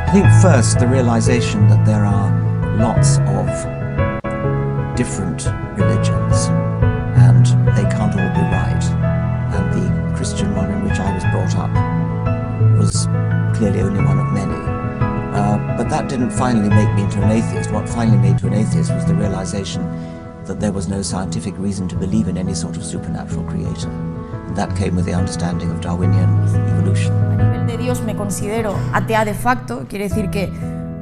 I think first the realization that there are lots of different religions and they can't all be right. And the Christian one in which I was brought up was clearly only one of many. But that didn't finally make me into an atheist. What finally made me into an atheist was the realization that there was no scientific reason to believe in any sort of supernatural creator. And that came with the understanding of Darwinian evolution. A nivel de Dios me considero atea de facto, quiere decir que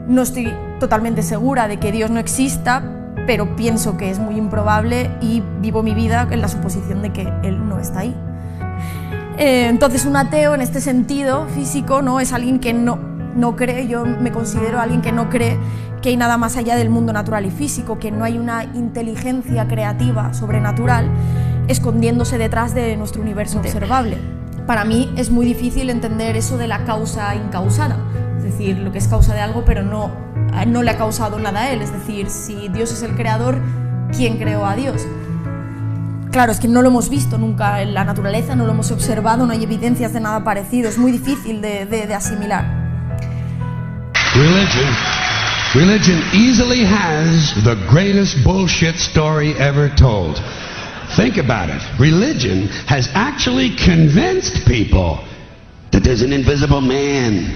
no estoy totalmente segura de que Dios no exista, pero pienso que es muy improbable y vivo mi vida en la suposición de que Él no está ahí. Entonces un ateo en este sentido físico no es alguien que no cree, yo me considero alguien que no cree que hay nada más allá del mundo natural y físico, que no hay una inteligencia creativa sobrenatural escondiéndose detrás de nuestro universo observable. Para mí es muy difícil entender eso de la causa incausada, es decir, lo que es causa de algo pero no le ha causado nada a él, es decir, si Dios es el creador, ¿quién creó a Dios? Claro, es que no lo hemos visto nunca en la naturaleza, no lo hemos observado, no hay evidencias de nada parecido, es muy difícil de asimilar. Religion easily has the greatest bullshit story ever told. Think about it. Religion has actually convinced people that there's an invisible man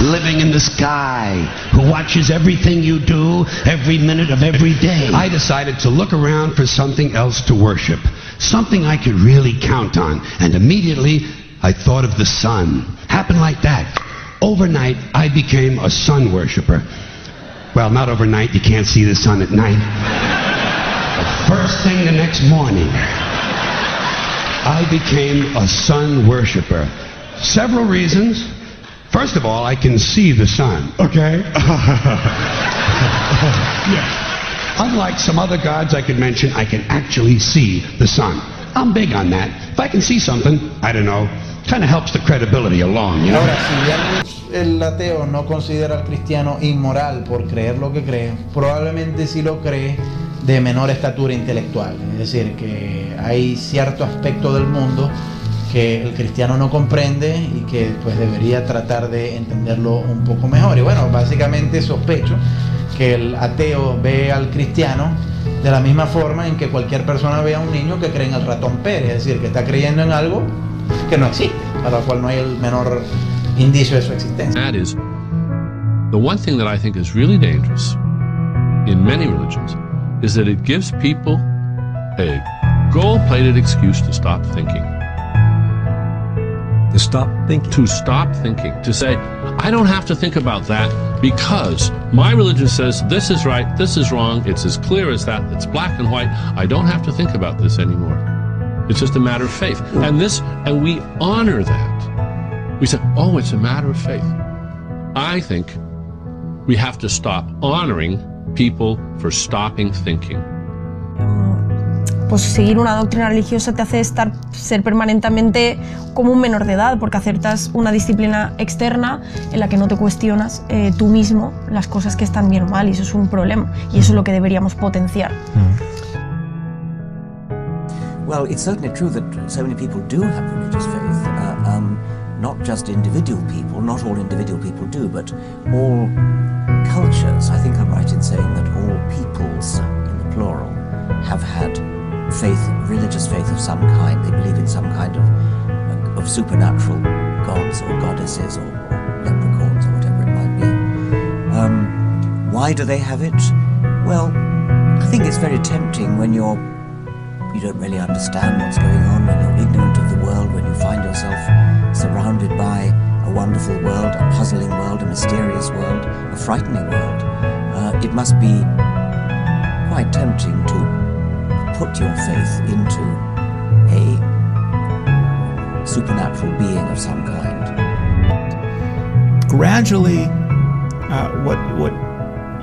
living in the sky who watches everything you do every minute of every day. I decided to look around for something else to worship, something I could really count on, and immediately I thought of the sun. Happened like that. Overnight, I became a sun worshiper. Well, not overnight, you can't see the sun at night. But first thing the next morning, I became a sun worshiper. Several reasons. First of all, I can see the sun, okay? Yeah. Unlike some other gods I could mention, I can actually see the sun. I'm big on that. If I can see something, I don't know, kind of helps the credibility along, you know? Ahora, si el ateo no considera al cristiano inmoral por creer lo que cree, probablemente sí lo cree de menor estatura intelectual. Es decir, que hay cierto aspecto del mundo que el cristiano no comprende y que pues debería tratar de entenderlo un poco mejor. Y bueno, básicamente sospecho que el ateo ve al cristiano de la misma forma en que cualquier persona ve a un niño que cree en el ratón Pérez, es decir, que está creyendo en algo que no existe, para lo cual no hay el menor indicio de su existencia. That is, the one thing that I think is really dangerous in many religions is that it gives people a gold-plated excuse to stop thinking. To stop thinking? To stop thinking. To say, I don't have to think about that because my religion says this is right, this is wrong, it's as clear as that, it's black and white, I don't have to think about this anymore. It's just a matter of faith. And we honor that. We say, oh, it's a matter of faith. I think we have to stop honoring people for stopping thinking. Pues seguir una doctrina religiosa te hace ser permanentemente como un menor de edad, porque aceptas una disciplina externa en la que no te cuestionas tú mismo las cosas que están bien o mal, y eso es un problema, y eso es lo que deberíamos potenciar. Well, it's certainly true that so many people do have religious faith. Not just individual people, not all individual people do, but all cultures. I think I'm right in saying that all peoples, in the plural, have had faith, religious faith of some kind. They believe in some kind of supernatural gods or goddesses or leprechauns or whatever it might be. Why do they have it? Well, I think it's very tempting when you don't really understand what's going on, when you're ignorant of the world, when you find yourself surrounded by a wonderful world, a puzzling world, a mysterious world, a frightening world. It must be quite tempting to put your faith into a supernatural being of some kind. Gradually, what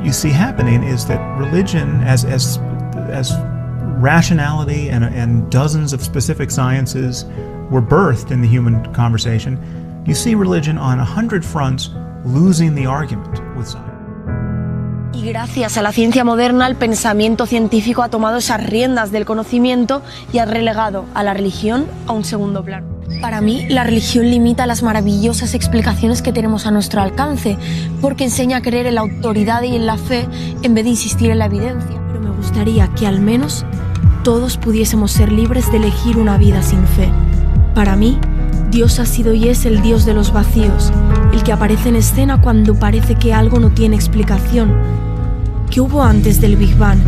you see happening is that religion, as rationality and dozens of specific sciences were birthed in the human conversation, you see religion on 100 fronts losing the argument with science. Y gracias a la ciencia moderna, el pensamiento científico ha tomado esas riendas del conocimiento y ha relegado a la religión a un segundo plano. Para mí, la religión limita las maravillosas explicaciones que tenemos a nuestro alcance, porque enseña a creer en la autoridad y en la fe en vez de insistir en la evidencia. Pero me gustaría que al menos todos pudiésemos ser libres de elegir una vida sin fe. Para mí, Dios ha sido y es el Dios de los vacíos, el que aparece en escena cuando parece que algo no tiene explicación. ¿Qué hubo antes del Big Bang?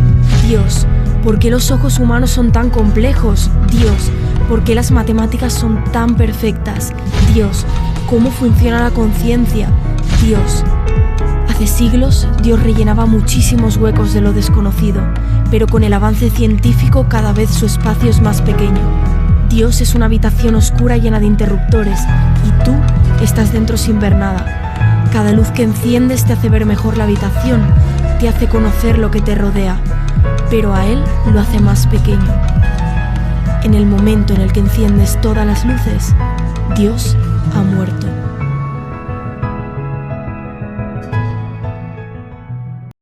Dios. ¿Por qué los ojos humanos son tan complejos? Dios. ¿Por qué las matemáticas son tan perfectas? Dios. ¿Cómo funciona la conciencia? Dios. Hace siglos, Dios rellenaba muchísimos huecos de lo desconocido, pero con el avance científico cada vez su espacio es más pequeño. Dios es una habitación oscura llena de interruptores, y tú estás dentro sin ver nada. Cada luz que enciendes te hace ver mejor la habitación, te hace conocer lo que te rodea, pero a Él lo hace más pequeño. En el momento en el que enciendes todas las luces, Dios ha muerto.